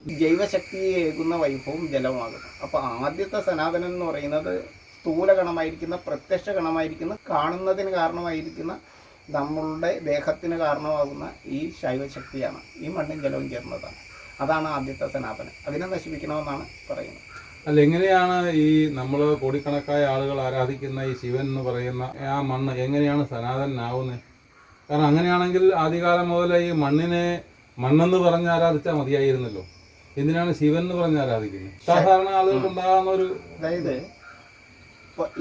ജൈവശക്തിയേകുന്ന വൈഭവവും ജലമാകുന്നു. അപ്പോൾ ആദ്യത്തെ സനാതനം എന്ന് പറയുന്നത് സ്ഥൂലഗണമായിരിക്കുന്ന, പ്രത്യക്ഷ ഗണമായിരിക്കുന്ന, കാണുന്നതിന് കാരണമായിരിക്കുന്ന, നമ്മളുടെ ദേഹത്തിന് കാരണമാകുന്ന ഈ ശൈവശക്തിയാണ്. ഈ മണ്ണും ജലവും ചേർന്നതാണ്. അതാണ് ആദ്യത്തെ സനാതനം. അതിനെ നശിപ്പിക്കണമെന്നാണ് പറയുന്നത്. അല്ല, എങ്ങനെയാണ് ഈ നമ്മൾ കോടിക്കണക്കായ ആളുകൾ ആരാധിക്കുന്ന ഈ ശിവൻ എന്ന് പറയുന്ന ആ മണ്ണ് എങ്ങനെയാണ് സനാതനാവുന്നത്? കാരണം അങ്ങനെയാണെങ്കിൽ ആദ്യകാലം മുതൽ ഈ മണ്ണെന്ന് പറഞ്ഞ് ആരാധിച്ചാൽ മതിയായിരുന്നല്ലോ. എന്തിനാണ് ശിവൻ എന്ന് പറഞ്ഞ് ആരാധിക്കുന്നത്? സാധാരണ ആളുകൾക്ക് ഉണ്ടാകുന്ന ഒരു, അതായത്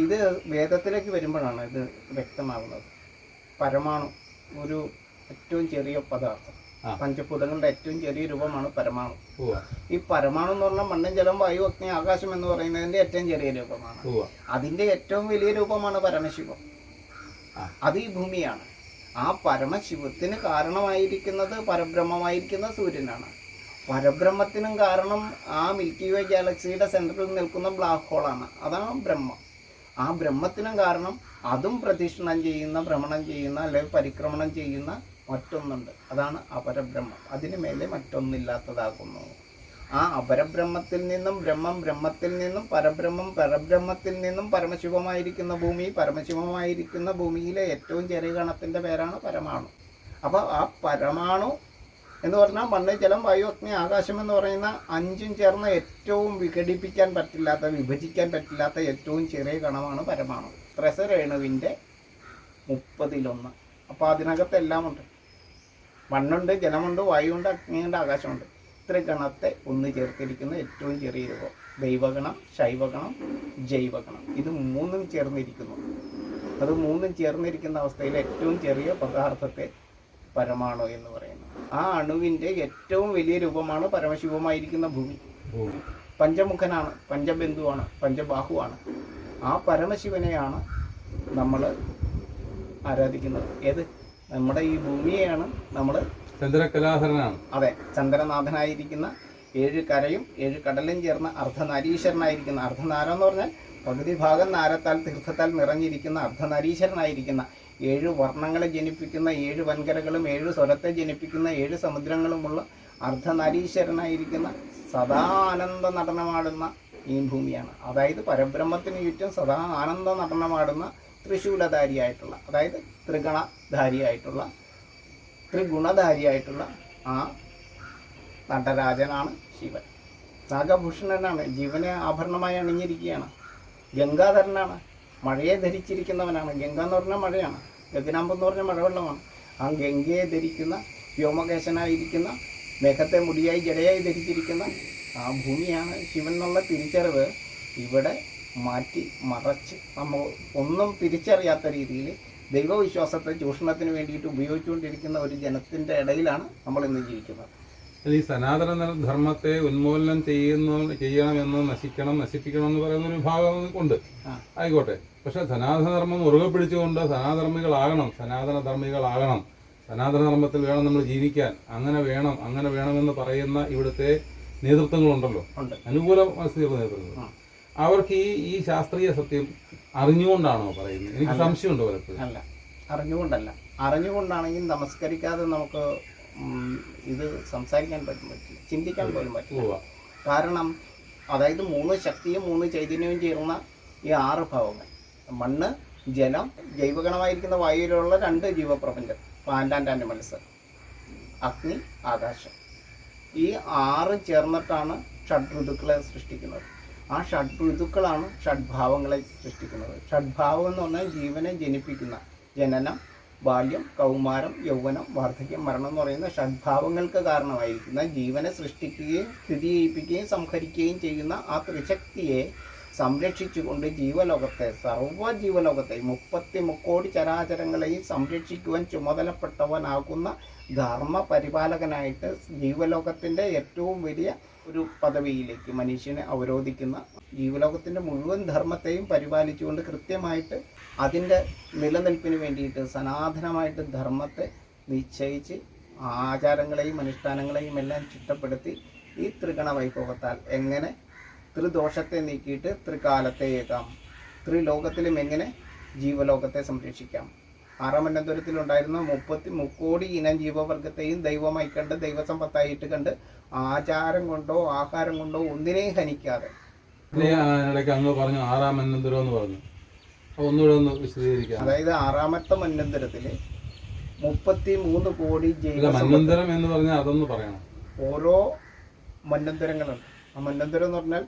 ഇത് വേദത്തിലേക്ക് വരുമ്പോഴാണ് ഇത് വ്യക്തമാകുന്നത്. പരമാണു ഒരു ഏറ്റവും ചെറിയ പദാർത്ഥം, പഞ്ചഭൂതങ്ങളുടെ ഏറ്റവും ചെറിയ രൂപമാണ് പരമാണു. ഈ പരമാണു എന്ന് പറഞ്ഞാൽ മണ്ണും ജലം വായു അഗ്നി ആകാശം എന്ന് പറയുന്നതിന്റെ ഏറ്റവും ചെറിയ രൂപമാണ്. അതിന്റെ ഏറ്റവും വലിയ രൂപമാണ് പരമശിവം. അത് ഈ ഭൂമിയാണ്. ആ പരമശിവത്തിന് കാരണമായിരിക്കുന്നത് പരബ്രഹ്മമായിരിക്കുന്ന സൂര്യനാണ്. പരബ്രഹ്മത്തിനും കാരണം ആ മിൽക്കി വേ ഗാലക്സിയുടെ സെന്ററിൽ നിൽക്കുന്ന ബ്ലാക്ക് ഹോളാണ്. അതാണ് ബ്രഹ്മം. ആ ബ്രഹ്മത്തിനും കാരണം അതും പ്രദക്ഷിണം ചെയ്യുന്ന, ഭ്രമണം ചെയ്യുന്ന, അല്ലെങ്കിൽ പരിക്രമണം ചെയ്യുന്ന മറ്റൊന്നുണ്ട്. അതാണ് അപരബ്രഹ്മം. അതിന് മേലെ മറ്റൊന്നില്ലാത്തതാകുന്നു. ആ അപരബ്രഹ്മത്തിൽ നിന്നും ബ്രഹ്മം, ബ്രഹ്മത്തിൽ നിന്നും പരബ്രഹ്മം, പരബ്രഹ്മത്തിൽ നിന്നും പരമശിവമായിരിക്കുന്ന ഭൂമി, പരമശിവമായിരിക്കുന്ന ഭൂമിയിലെ ഏറ്റവും ചെറിയ കണത്തിൻ്റെ പേരാണ് പരമാണു. അപ്പോൾ ആ പരമാണു എന്ന് പറഞ്ഞാൽ മണ്ണ് ജലം വായു അഗ്നി ആകാശം എന്ന് പറയുന്ന അഞ്ചും ചേർന്ന ഏറ്റവും വിഘടിപ്പിക്കാൻ പറ്റില്ലാത്ത, വിഭജിക്കാൻ പറ്റില്ലാത്ത ഏറ്റവും ചെറിയ കണമാണ് പരമാണു. ത്രസരേണുവിൻ്റെ 30-1. അപ്പോൾ അതിനകത്ത് എല്ലാം ഉണ്ട്. മണ്ണുണ്ട്, ജലമുണ്ട്, വായുണ്ട്, അഗ്നിയുണ്ട്, ആകാശമുണ്ട്. ത്രിഗണത്തെ ഒന്ന് ചേർത്തിരിക്കുന്ന ഏറ്റവും ചെറിയ രൂപം ദൈവഗണം, ശൈവഗണം, ജൈവഗണം. ഇത് മൂന്നും ചേർന്നിരിക്കുന്നു. അത് മൂന്നും ചേർന്നിരിക്കുന്ന അവസ്ഥയിൽ ഏറ്റവും ചെറിയ പദാർത്ഥത്തെ പരമാണു എന്ന് പറയുന്നു. ആ അണുവിൻ്റെ ഏറ്റവും വലിയ രൂപമാണ് പരമശിവമായിരിക്കുന്ന ഭൂമി. പഞ്ചമുഖനാണ്, പഞ്ചബന്ധുവാണ്, പഞ്ചബാഹുവാണ്. ആ പരമശിവനെയാണ് നമ്മൾ ആരാധിക്കുന്നത്. ഏത്? നമ്മുടെ ഈ ഭൂമിയെയാണ് നമ്മൾ ചന്ദ്രകലാധരനാണ്. അതെ, ചന്ദ്രനാഥനായിരിക്കുന്ന 7 കരയും 7 കടലും ചേർന്ന അർദ്ധനാരീശ്വരനായിരിക്കുന്ന, അർദ്ധനാരം എന്ന് പറഞ്ഞാൽ പകുതി ഭാഗം നാരത്താൽ തീർത്ഥത്താൽ നിറഞ്ഞിരിക്കുന്ന അർദ്ധനാരീശ്വരനായിരിക്കുന്ന, 7 വർണ്ണങ്ങളെ ജനിപ്പിക്കുന്ന, 7 വൻകരകളും 7 സ്വരത്തെ ജനിപ്പിക്കുന്ന, 7 സമുദ്രങ്ങളുമുള്ള അർദ്ധനാരീശ്വരനായിരിക്കുന്ന, സദാ ആനന്ദ നടനമാടുന്ന ഈ ഭൂമിയാണ്. അതായത് പരബ്രഹ്മത്തിന് ചുറ്റും സദാ ആനന്ദ നടനമാടുന്ന ത്രിശൂലധാരിയായിട്ടുള്ള, അതായത് ത്രിഗണധാരിയായിട്ടുള്ള, ത്രിഗുണധാരിയായിട്ടുള്ള ആ നടരാജനാണ് ശിവൻ. നാഗഭൂഷണനാണ്, ജീവനെ ആഭരണമായി അണിഞ്ഞിരിക്കുകയാണ്. ഗംഗാധരനാണ്, മഴയെ ധരിച്ചിരിക്കുന്നവനാണ്. ഗംഗ എന്ന് പറഞ്ഞാൽ മഴയാണ്, ഗഗനാമ്പ് എന്ന് പറഞ്ഞാൽ മഴവെള്ളമാണ്. ആ ഗംഗയെ ധരിക്കുന്ന, വ്യോമകേശനായിരിക്കുന്ന, മേഘത്തെ മുടിയായി ജടയായി ധരിച്ചിരിക്കുന്ന ആ ഭൂമിയാണ് ശിവൻ എന്നുള്ള തിരിച്ചറിവ് ഇവിടെ മാറ്റി മറച്ച് നമ്മൾ ഒന്നും തിരിച്ചറിയാത്ത രീതിയിൽ ദൈവവിശ്വാസത്തെ ചൂഷണത്തിന് വേണ്ടിയിട്ട് ഉപയോഗിച്ചുകൊണ്ടിരിക്കുന്ന ഒരു ജനത്തിൻ്റെ ഇടയിലാണ് നമ്മൾ ഇന്ന് ജീവിക്കുന്നത്. ഈ സനാതന ധർമ്മത്തെ ഉന്മൂലനം ചെയ്യണമെന്ന് നശിപ്പിക്കണം എന്ന് പറയുന്ന ഒരു ഭാഗം ഉണ്ട്. ആയിക്കോട്ടെ. പക്ഷെ സനാതനധർമ്മം മുറുകെ പിടിച്ചുകൊണ്ട് സനാതന ധർമ്മത്തിൽ വേണം നമ്മൾ ജീവിക്കാൻ, അങ്ങനെ വേണമെന്ന് പറയുന്ന ഇവിടുത്തെ നേതൃത്വങ്ങളുണ്ടല്ലോ, അനുകൂല മനസ്സിലുള്ള നേതൃത്വങ്ങൾ. അവർക്ക് ഈ ശാസ്ത്രീയ സത്യം അറിഞ്ഞുകൊണ്ടാണോ പറയുന്നത്? എനിക്ക് സംശയമുണ്ട് പലപ്പോഴും. അല്ല, അറിഞ്ഞുകൊണ്ടല്ല. അറിഞ്ഞുകൊണ്ടാണെങ്കിൽ നമസ്കരിക്കാതെ നമുക്ക് ഇത് സംസാരിക്കാൻ പറ്റില്ല, ചിന്തിക്കാൻ പോലും പറ്റില്ല. കാരണം അതായത് 3 ശക്തിയും 3 ചൈതന്യവും ചേർന്ന ഈ 6 ഭാവങ്ങൾ, മണ്ണ്, ജലം, ജൈവഗണമായിരിക്കുന്ന വായുവിലുള്ള 2 ജീവപ്രപഞ്ചം, പ്ലാന്റ് ആൻഡ് ആനിമൽസ്, അഗ്നി, ആകാശം, ഈ 6 ചേർന്നിട്ടാണ് ഷഡ്ഋതുക്കളെ സൃഷ്ടിക്കുന്നത്. ആ ഷഡ്ഋതുക്കളാണ് ഷഡ്ഭാവങ്ങളെ സൃഷ്ടിക്കുന്നത്. ഷഡ്ഭാവം എന്ന് പറഞ്ഞാൽ ജീവനെ ജനിപ്പിക്കുന്ന, ജനനം, ബാല്യം, കൗമാരം, യൗവനം, വാർദ്ധക്യം, മരണം എന്ന് പറയുന്ന ഷഡ്ഭാവങ്ങൾക്ക് കാരണമായിരിക്കുന്ന, ജീവനെ സൃഷ്ടിക്കുകയും സ്ഥിതി ചെയ്യിപ്പിക്കുകയും സംഹരിക്കുകയും ചെയ്യുന്ന ആ ത്രിശക്തിയെ സംരക്ഷിച്ചുകൊണ്ട് ജീവലോകത്തെ, സർവ്വജീവലോകത്തെ 33 കോടി ചരാചരങ്ങളെയും സംരക്ഷിക്കുവാൻ ചുമതലപ്പെട്ടവനാകുന്ന ധർമ്മ പരിപാലകനായിട്ട് ജീവലോകത്തിൻ്റെ ഏറ്റവും വലിയ ഒരു പദവിയിലേക്ക് മനുഷ്യനെ അവരോധിക്കുന്ന, ജീവലോകത്തിൻ്റെ മുഴുവൻ ധർമ്മത്തെയും പരിപാലിച്ചുകൊണ്ട് കൃത്യമായിട്ട് അതിൻ്റെ നിലനിൽപ്പിന് വേണ്ടിയിട്ട് സനാതനമായിട്ട് ധർമ്മത്തെ നിശ്ചയിച്ച് ആചാരങ്ങളെയും അനുഷ്ഠാനങ്ങളെയും എല്ലാം ചിട്ടപ്പെടുത്തി ഈ ത്രിഗണ വൈഭവത്താൽ എങ്ങനെ ത്രിദോഷത്തെ നീക്കിയിട്ട് ത്രികാലത്തെ ഏകാം, ത്രിലോകത്തിലും എങ്ങനെ ജീവലോകത്തെ സംരക്ഷിക്കാം, 6-ാം മന്വന്തരത്തിലുണ്ടായിരുന്ന 30 കോടി ഇനം ജീവവർഗത്തെയും ദൈവമായി കണ്ട് ദൈവസമ്പത്തായിട്ട് കണ്ട് ആചാരം കൊണ്ടോ ആഹാരം കൊണ്ടോ ഒന്നിനെയും ഹനിക്കാതെ. ഇടയ്ക്ക് അങ്ങ് പറഞ്ഞു 6-ാം മന്വന്തരം എന്ന് പറഞ്ഞു, ഒന്നുകൂടെ ഒന്ന് വിശദീകരിക്കാം. അതായത് 6-ാമത്തെ മന്വന്തരത്തില് 33 കോടി മന്വന്തരം എന്ന് പറഞ്ഞാൽ അതൊന്ന് പറയണം. ഓരോ മന്വന്തരങ്ങളുണ്ട്. ആ മന്വന്തരം എന്ന് പറഞ്ഞാൽ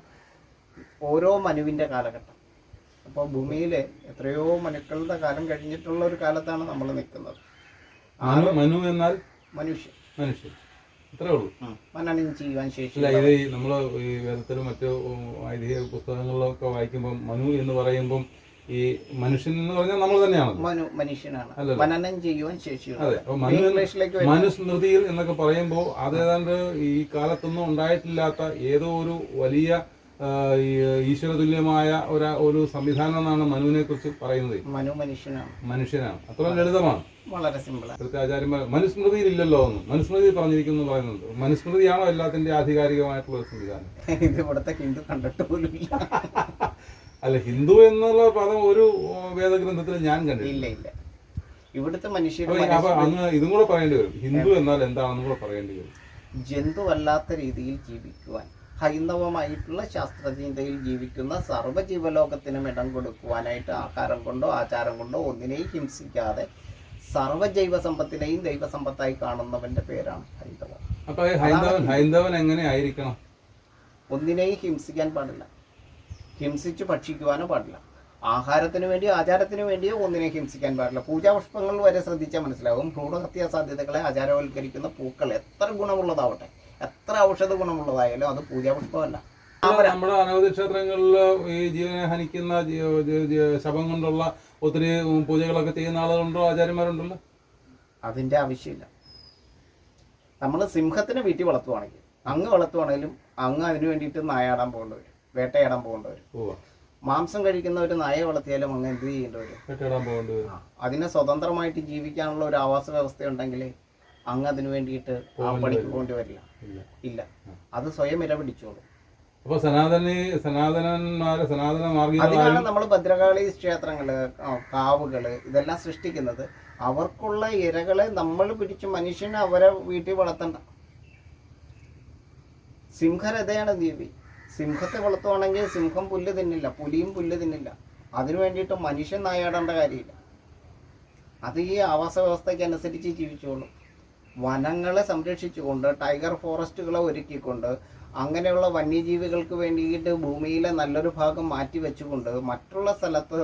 ഓരോ മനുവിൻ്റെ കാലഘട്ടം. അപ്പോൾ ഭൂമിയിൽ എത്രയോ മനുക്കളുടെ കാലം കഴിഞ്ഞിട്ടുള്ള ഒരു കാലത്താണ് നമ്മൾ നിൽക്കുന്നത്. മനു എന്നാൽ മനുഷ്യൻ, മനുഷ്യൻ അത്രേ ഉള്ളൂ. മനനം ചെയ്യാൻ ശേഷി. ഇത് നമ്മൾ ഈ വേദത്തിലും മറ്റു ഐതിഹ്യ പുസ്തകങ്ങളിലൊക്കെ വായിക്കുമ്പോൾ മനു എന്ന് പറയുമ്പം ഈ മനുഷ്യൻ എന്ന് പറഞ്ഞാൽ നമ്മൾ തന്നെയാണ്. മനുഷ്യനാണ്, മനനം ചെയ്യുവാൻ ശേഷിയുള്ളത്. അതെ. അപ്പൊ മനുസ്മൃതിയിൽ എന്നൊക്കെ പറയുമ്പോൾ അതേതാണ്ട് ഈ കാലത്തൊന്നും ഉണ്ടായിട്ടില്ലാത്ത ഏതോ ഒരു വലിയ ഈശ്വരതുല്യമായ ഒരു സംവിധാനം എന്നാണ് മനുവിനെ കുറിച്ച് പറയുന്നത്. മനുഷ്യനാണ്. അത്ര ലളിതമാണ്, വളരെ സിമ്പിൾ. ആചാര്യന്മാർ മനുസ്മൃതിയിൽ ഇല്ലല്ലോ എന്ന് മനുസ്മൃതി പറഞ്ഞിരിക്കുന്നു പറയുന്നുണ്ട്. മനുസ്മൃതിയാണോ എല്ലാത്തിന്റെ ആധികാരികമായിട്ടുള്ള ഒരു സംവിധാനം? ഇത് ഇവിടുത്തെ ഹിന്ദു കണ്ടിട്ട് പോലും ഇല്ല. അല്ല, ഹിന്ദു എന്നുള്ള പദം ഒരു വേദഗ്രന്ഥത്തിൽ ഞാൻ കണ്ടിട്ടില്ല. ഇല്ല. ഇവിടുത്തെ മനുഷ്യർ അങ്ങ് ഇതും കൂടെ പറയേണ്ടി വരും. ഹിന്ദു എന്നാൽ എന്താണെന്നും കൂടെ പറയേണ്ടി വരും. ജന്തുവല്ലാത്ത രീതിയിൽ ജീവിക്കുവാൻ, ഹൈന്ദവമായിട്ടുള്ള ശാസ്ത്രചിന്തയിൽ ജീവിക്കുന്ന സർവ്വജീവലോകത്തിനും ഇടം കൊടുക്കുവാനായിട്ട് ആഹാരം കൊണ്ടോ ആചാരം കൊണ്ടോ ഒന്നിനെയും ഹിംസിക്കാതെ സർവ്വജൈവ സമ്പത്തിനെയും ദൈവസമ്പത്തായി കാണുന്നവന്റെ പേരാണ് ഹൈന്ദവം. അപ്പൊ ഹൈന്ദവൻ എങ്ങനെ ആയിരിക്കണം? ഒന്നിനെയും ഹിംസിക്കാൻ പാടില്ല, ഹിംസിച്ച് ഭക്ഷിക്കുവാനോ പാടില്ല. ആഹാരത്തിന് വേണ്ടി ആചാരത്തിന് വേണ്ടിയോ ഒന്നിനെ ഹിംസിക്കാൻ പാടില്ല. പൂജാപുഷ്പങ്ങൾ വരെ ശ്രദ്ധിച്ചാൽ മനസ്സിലാവും. ഭ്രൂണഹത്യാ സാധ്യതകളെ ആചാരവൽക്കരിക്കുന്ന പൂക്കൾ എത്ര ഗുണമുള്ളതാവട്ടെ, എത്ര ഔഷധ ഗുണമുള്ളതായാലും അത് പൂജാപുഷ്പമല്ല. നമ്മുടെ അനവധി ക്ഷേത്രങ്ങളിൽ ഈ ജീവനെ ഹനിക്കുന്ന ശവം കൊണ്ടുള്ള ഒത്തിരി പൂജകളൊക്കെ ചെയ്യുന്ന ആളുകളുണ്ടോ, ആചാര്യന്മാരുണ്ടല്ലോ? അതിന്റെ ആവശ്യമില്ല. നമ്മൾ സിംഹത്തിനെ വീട്ടിൽ വളർത്തുവാണെങ്കിൽ, അങ്ങ് വളർത്തുവാണെങ്കിലും അങ്ങ് അതിനു വേണ്ടിയിട്ട് നായാടാൻ പോകേണ്ടി വരും, വേട്ടയാടാൻ പോകേണ്ടി വരും. മാംസം കഴിക്കുന്ന ഒരു നായ വളർത്തിയാലും അങ്ങ് എന്ത് ചെയ്യേണ്ടി വരും? അതിനെ സ്വതന്ത്രമായിട്ട് ജീവിക്കാനുള്ള ഒരു ആവാസ വ്യവസ്ഥ ഉണ്ടെങ്കിൽ അങ്ങ് അതിനു വേണ്ടിയിട്ട് ആ പണിക്ക് പോകേണ്ടി വരില്ല. ഇല്ല, അത് സ്വയം ഇരപിടിച്ചോളും. അതിനാണ് നമ്മൾ ഭദ്രകാളി ക്ഷേത്രങ്ങള്, കാവുകള് ഇതെല്ലാം സൃഷ്ടിക്കുന്നത്. അവർക്കുള്ള ഇരകളെ നമ്മൾ പിടിച്ച് മനുഷ്യനെ അവരെ വീട്ടിൽ വളർത്തണ്ട. സിംഹരഥയാണ് ദേവി. സിംഹത്തെ വളർത്തുവാണെങ്കിൽ സിംഹം പുല്ല് തിന്നില്ല, പുലിയും പുല്ല് തിന്നില്ല. അതിനു വേണ്ടിയിട്ട് മനുഷ്യൻ നായാടേണ്ട കാര്യമില്ല. അത് ഈ ആവാസ വ്യവസ്ഥയ്ക്ക് അനുസരിച്ച് ജീവിച്ചോളും. വനങ്ങളെ സംരക്ഷിച്ചുകൊണ്ട്, ടൈഗർ ഫോറസ്റ്റുകളെ ഒരുക്കിക്കൊണ്ട്, അങ്ങനെയുള്ള വന്യജീവികൾക്ക് വേണ്ടിയിട്ട് ഭൂമിയിലെ നല്ലൊരു ഭാഗം മാറ്റി വെച്ചുകൊണ്ട് മറ്റുള്ള സ്ഥലത്ത്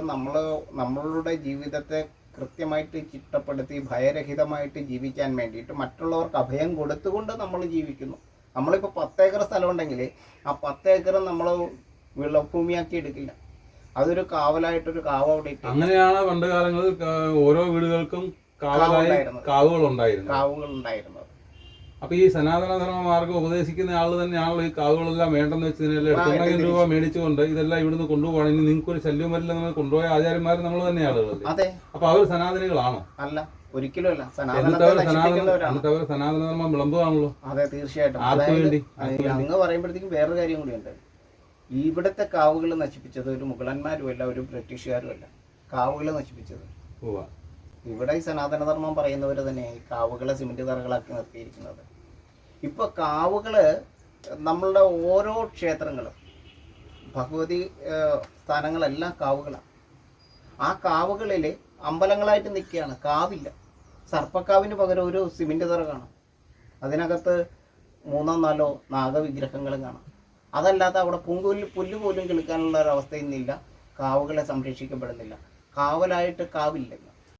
നമ്മളുടെ ജീവിതത്തെ കൃത്യമായിട്ട് ചിട്ടപ്പെടുത്തി ഭയരഹിതമായിട്ട് ജീവിക്കാൻ വേണ്ടിയിട്ട് മറ്റുള്ളവർക്ക് അഭയം കൊടുത്തുകൊണ്ട് നമ്മൾ ജീവിക്കുന്നു. നമ്മളിപ്പോൾ 10 ഏക്കർ സ്ഥലം ഉണ്ടെങ്കിൽ ആ 10 ഏക്കർ നമ്മൾ വിളഭൂമിയാക്കി എടുക്കില്ല. അതൊരു കാവലായിട്ടൊരു കാവ് അവിടെ ഇട്ട്. അങ്ങനെയാണ് പണ്ട് കാലങ്ങളിൽ ഓരോ വീടുകൾക്കും കാവുകൾ ഉണ്ടായിരുന്നത്. അപ്പൊ ഈ സനാതനധർമ്മ മാർഗം ഉപദേശിക്കുന്ന ആള് തന്നെയാണല്ലോ ഈ കാവുകളെല്ലാം വേണ്ടെന്ന് വെച്ചതിനെല്ലാം 8,000 രൂപ മേടിച്ചുകൊണ്ട് ഇതെല്ലാം ഇവിടുന്ന് കൊണ്ടുപോകണം, ഇനി നിങ്ങൾക്ക് ഒരു ശല്യം വരില്ല എന്ന് കൊണ്ടുപോയ ആചാര്യന്മാർ നമ്മൾ തന്നെ ആളുകളല്ലേ? അപ്പൊ അവർ സനാതനികളാണോ? അല്ല, ഒരിക്കലും അല്ല. എന്നിട്ട് അവർ സനാതനധർമ്മം വിളമ്പുകയാണല്ലോ. അതെ, തീർച്ചയായിട്ടും. അങ്ങ് പറയുമ്പോഴത്തേക്കും വേറൊരു കാര്യം കൂടിയുണ്ട്. ഇവിടുത്തെ കാവുകൾ നശിപ്പിച്ചത് ഒരു മുഗളന്മാരും അല്ല, ഒരു ബ്രിട്ടീഷുകാരും അല്ല. കാവുകൾ നശിപ്പിച്ചത് ഇവിടെ ഈ സനാതനധർമ്മം പറയുന്നവർ തന്നെ ഈ കാവുകളെ സിമെന്റ് തറകളാക്കി നിർത്തിയിരിക്കുന്നത്. ഇപ്പൊ കാവുകള് നമ്മളുടെ ഓരോ ക്ഷേത്രങ്ങളും ഭഗവതി സ്ഥാനങ്ങളെല്ലാം കാവുകളാണ്. ആ കാവുകളിൽ അമ്പലങ്ങളായിട്ട് നിൽക്കുകയാണ്, കാവില്ല. സർപ്പക്കാവിന് പകരം ഒരു സിമെന്റ് തറ കാണാം, അതിനകത്ത് 3-4 നാഗവിഗ്രഹങ്ങളും കാണാം. അതല്ലാതെ അവിടെ പുല്ല് പോലും കിളുക്കാനുള്ള ഒരവസ്ഥ ഇന്നില്ല. കാവുകളെ സംരക്ഷിക്കപ്പെടുന്നില്ല. കാവലായിട്ട് കാവില്ല.